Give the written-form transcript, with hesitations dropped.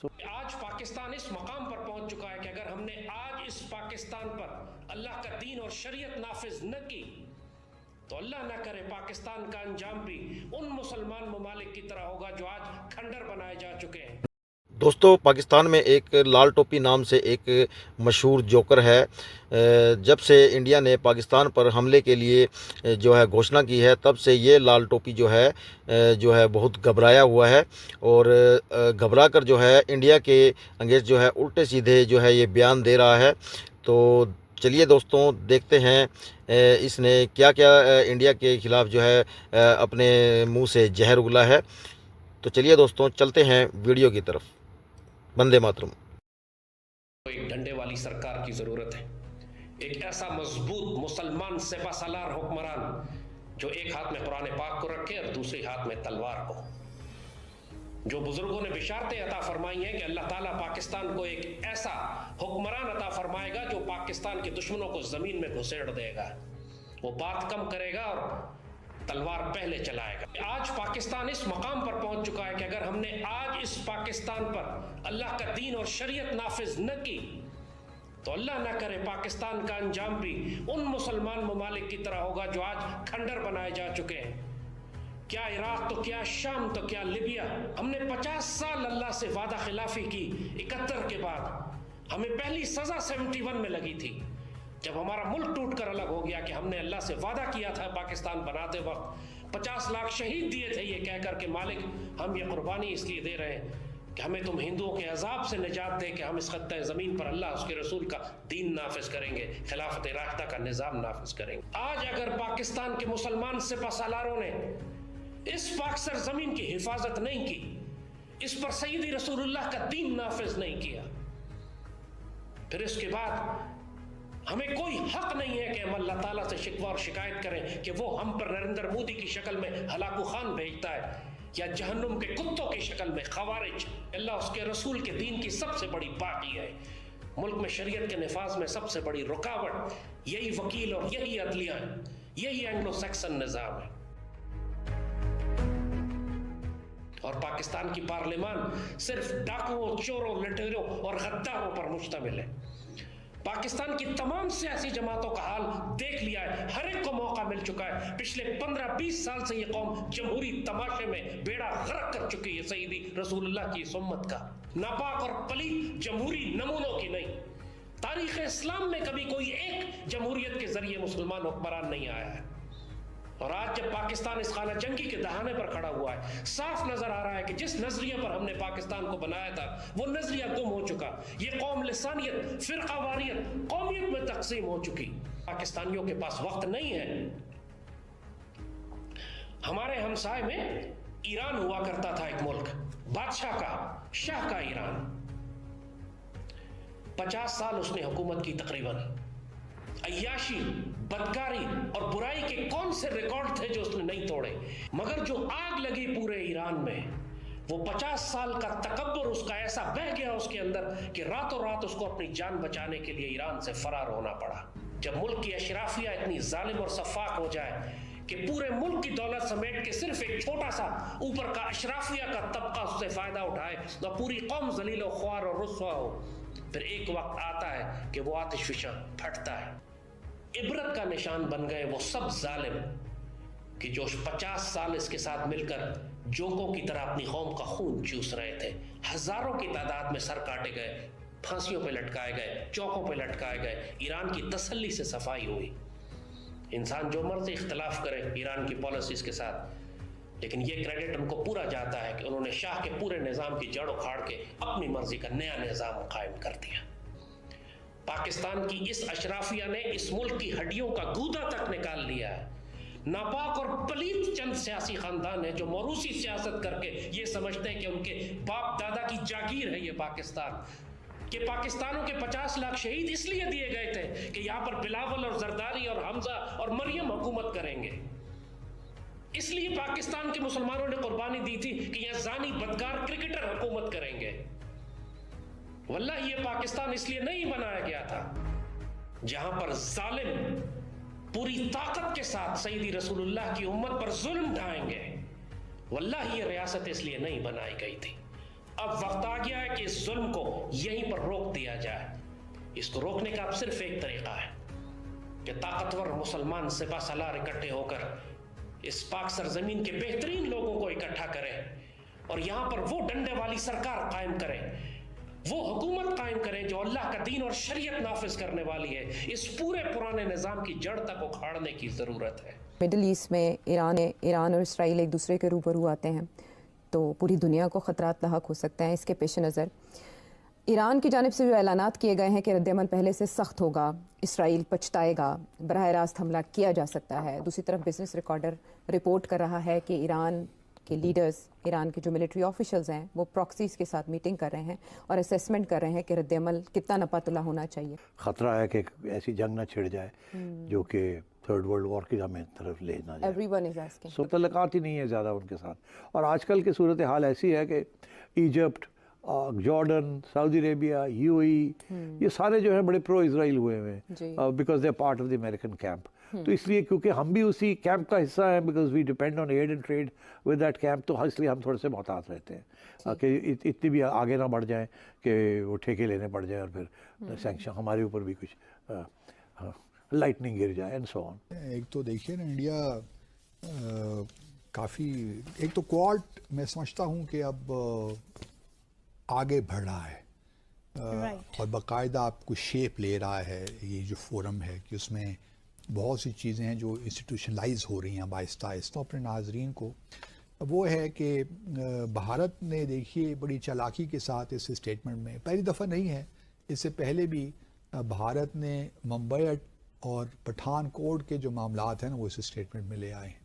आज पाकिस्तान इस मकाम पर पहुंच चुका है कि अगर हमने आज इस पाकिस्तान पर अल्लाह का दीन और शरीयत नाफिज न की तो अल्लाह न करे पाकिस्तान का अंजाम भी उन मुसलमान ममालिक की तरह होगा जो आज खंडर बनाए जा चुके हैं। दोस्तों, पाकिस्तान में एक लाल टोपी नाम से एक मशहूर जोकर है। जब से इंडिया ने पाकिस्तान पर हमले के लिए जो है घोषणा की है, तब से ये लाल टोपी जो है बहुत घबराया हुआ है और घबरा कर जो है इंडिया के अंगेंस्ट जो है उल्टे सीधे जो है ये बयान दे रहा है। तो चलिए दोस्तों, देखते हैं इसने क्या क्या इंडिया के ख़िलाफ़ जो है अपने मुंह से जहर उगला है। तो चलिए दोस्तों, चलते हैं वीडियो की तरफ। वंदे मातरम। एक डंडे वाली सरकार की जरूरत है, एक ऐसा मजबूत मुसलमान सेपासालार हुक्मरान जो एक हाथ में कुरान पाक को रखे और दूसरे हाथ में तलवार को। जो बुजुर्गों ने बिशारतें अता फरमाई हैं कि अल्लाह ताला पाकिस्तान को एक ऐसा हुक्मरान अता फरमाएगा जो पाकिस्तान के दुश्मनों को जमीन में घुसेड़ देगा, वो बात कम करेगा और तलवार पहले चलाएगा। आज पाकिस्तान इस मकाम पर पहुंच चुका है कि अगर हमने आज इस पाकिस्तान पर अल्लाह का दीन और शरीयत नाफिज न की तो अल्लाह ना करे पाकिस्तान का अंजाम भी उन मुसलमान ममालिक की तरह होगा जो आज खंडर बनाए जा चुके हैं। क्या इराक तो क्या शाम तो क्या लिबिया। हमने 50 साल अल्लाह से वादा खिलाफी की। 71 के बाद हमें पहली सजा 71 में लगी थी, जब हमारा मुल्क टूटकर अलग हो गया कि हमने अल्लाह से वादा किया था पाकिस्तान बनाते वक्त 50 लाख शहीद दिए थे ये कहकर के मालिक हम ये कुर्बानी इसलिए दे रहे हैं कि हमें तुम हिंदुओं के अजाब से निजात दे कि हम इस खत्ते ज़मीन पर अल्लाह उसके रसूल का दीन नाफिज करेंगे, खिलाफत राशिदा का निज़ाम नाफिज करेंगे। आज अगर पाकिस्तान के मुसलमान सिपहसालारों ने इस पाकसर ज़मीन की हिफाजत नहीं की, इस पर सैयदी रसूलुल्लाह का दीन नाफिज नहीं किया, फिर इसके बाद हमें कोई हक नहीं है कि हम अल्लाह ताला से शिकवा और शिकायत करें कि वो हम पर नरेंद्र मोदी की शक्ल में हलाकू खान भेजता है या जहन्नुम के कुत्तों की शक्ल में खवारिज। अल्लाह उसके रसूल के दीन की सबसे बड़ी पार्टी है। मुल्क में शरीयत के निफाज में सबसे बड़ी रुकावट यही वकील और यही अदलिया है, यही एंग्लो सैक्सन निज़ाम है। और पाकिस्तान की पार्लियामान सिर्फ डाकुओं, चोरों, लुटेरों और गद्दारों पर मुश्तमिल है। पाकिस्तान की तमाम सियासी जमातों का हाल देख लिया है, हर एक को मौका मिल चुका है। पिछले 15-20 साल से ये कौम जमहूरी तमाशे में बेड़ा गर्क कर चुकी है सईदी रसूलुल्लाह की इस उम्मत का। नापाक और पलीत जमहूरी नमूनों की नहीं। तारीख इस्लाम में कभी कोई एक जमहूरियत के जरिए मुसलमान हुक्मरान नहीं आया है। और आज जब पाकिस्तान इस खाना जंगी के दहाने पर खड़ा हुआ है, साफ नजर आ रहा है कि जिस नजरिए पर हमने पाकिस्तान को बनाया था वो नजरिया गुम हो चुका। ये कौम लिसानियत, फिरकावारियत, कौमियत में तकसीम हो चुकी। पाकिस्तानियों के पास वक्त नहीं है। हमारे हमसाए में ईरान हुआ करता था, एक मुल्क बादशाह का, शाह का ईरान। 50 साल उसने हुकूमत की तकरीबन। अय्याशी, बदकारी और बुराई के कौन से रिकॉर्ड थे जो उसने नहीं तोड़े। मगर जो आग लगी पूरे ईरान में, वो 50 साल का तकब्बुर उसका ऐसा बह गया उसके अंदर कि रातों रात उसको अपनी जान बचाने के लिए ईरान से फरार होना पड़ा। जब मुल्क की अशराफिया इतनी जालिम और सफाक हो जाए कि पूरे मुल्क की दौलत समेट के सिर्फ एक छोटा सा ऊपर का अशराफिया का तबका उससे फायदा उठाए तो पूरी कौम जलील और ख्वार और रुस्वा हो, फिर एक वक्त आता है कि वो आतिशफिशा फटता है। इबरत का निशान बन गए वो सब जालिम कि जो 50 साल इसके साथ मिलकर जोकों की तरह अपनी कौम का खून चूस रहे थे। हजारों की तादाद में सर काटे गए, फांसियों पे लटकाए गए, चौकों पे लटकाए गए। ईरान की तसल्ली से सफाई हुई। इंसान जो मर्जी इख्तलाफ करे ईरान की पॉलिसीज के साथ, लेकिन ये क्रेडिट उनको पूरा जाता है कि उन्होंने शाह के पूरे निज़ाम की जड़ उखाड़ के अपनी मर्जी का नया निज़ाम कायम कर दिया। पाकिस्तान की इस अशराफिया ने इस मुल्क की हड्डियों का गूदा तक निकाल लिया है। नापाक और पलीत चंद सियासी खानदान है जो मौरूसी सियासत करके ये समझते हैं कि उनके बाप दादा की जागीर है ये पाकिस्तान। कि पाकिस्तानों के 50 लाख शहीद इसलिए दिए गए थे कि यहाँ पर बिलावल और जरदारी और हमजा और मरियम हुकूमत करेंगे। इसलिए पाकिस्तान के मुसलमानों ने कुर्बानी दी थी कि यहाँ जानी बदकार क्रिकेटर हुकूमत करेंगे। वल्लाह ये पाकिस्तान इसलिए नहीं बनाया गया था जहां पर जालिम पूरी ताकत के साथ सईदी रसूलुल्लाह की उम्मत पर जुल्म ढाएंगे। वल्लाह ये रियासत इसलिए नहीं बनाई गई थी। अब वक्त आ गया है कि इस जुल्म को यहीं पर रोक दिया जाए। इसको रोकने का अब सिर्फ एक तरीका है कि ताकतवर मुसलमान सिपा सलार इकट्ठे होकर इस पाक सरजमीन के बेहतरीन लोगों को इकट्ठा करें और यहां पर वो डंडे वाली सरकार कायम करें, वो हुकूमत कायम करें जो अल्लाह का दीन और शरीयत नाफिज करने वाली है। इस पूरे पुराने निज़ाम की जड़ तक उखाड़ने की ज़रूरत है। मिडिल ईस्ट में ईरान और इसराइल एक दूसरे के रूबरू आते हैं तो पूरी दुनिया को ख़तरात लाहक हो सकते हैं। इसके पेश नज़र ईरान की जानिब से जो ऐलानात किए गए हैं कि रद्दअमल पहले से सख्त होगा, इसराइल पछताएगा, बराह रास्त हमला किया जा सकता है। दूसरी तरफ बिजनेस रिकॉर्डर रिपोर्ट कर रहा है कि ईरान के लीडर्स, ईरान के जो मिलिट्री ऑफिशियल्स हैं, वो प्रॉक्सीज के साथ मीटिंग कर रहे हैं और असेसमेंट कर रहे हैं कि रद्दअमल कितना नपातुला होना चाहिए। ख़तरा है कि ऐसी जंग ना छिड़ जाए जो कि थर्ड वर्ल्ड वॉर की हमें तरफ ले ना जाए। Everyone is asking. सो तल्लुकात ही नहीं है ज़्यादा उनके साथ। और आजकल की सूरत हाल ऐसी है कि Egypt, Jordan, Saudi Arabia, UAE, ये सारे जो है बड़े प्रो इजराइल हुए हैं because they are part of the American camp. तो इसलिए क्योंकि हम भी उसी कैंप का हिस्सा हैं, because we depend on aid and trade with that camp, तो इसलिए हम थोड़े से मोहतात रहते हैं कि इतनी भी आगे ना बढ़ जाएं कि वो ठेके लेने पड़ जाए और फिर सैंक्शन हमारे ऊपर भी कुछ लाइटनिंग गिर जाए एंड सो ऑन। एक तो देखिए ना, इंडिया काफ़ी, एक तो क्वाड मैं समझता हूँ कि अब आगे बढ़ रहा है और बाकायदा आपको शेप ले रहा है ये जो फोरम है, कि उसमें बहुत सी चीज़ें हैं जो इंस्टीट्यूशनलाइज हो रही हैं आहिस्ता आहिस्ता। अपने नाजरीन को वो है कि भारत ने देखिए बड़ी चालाकी के साथ इस स्टेटमेंट में, पहली दफ़ा नहीं है, इससे पहले भी भारत ने मुंबई और पठानकोट के जो मामलात हैं ना वो इस स्टेटमेंट में ले आए हैं।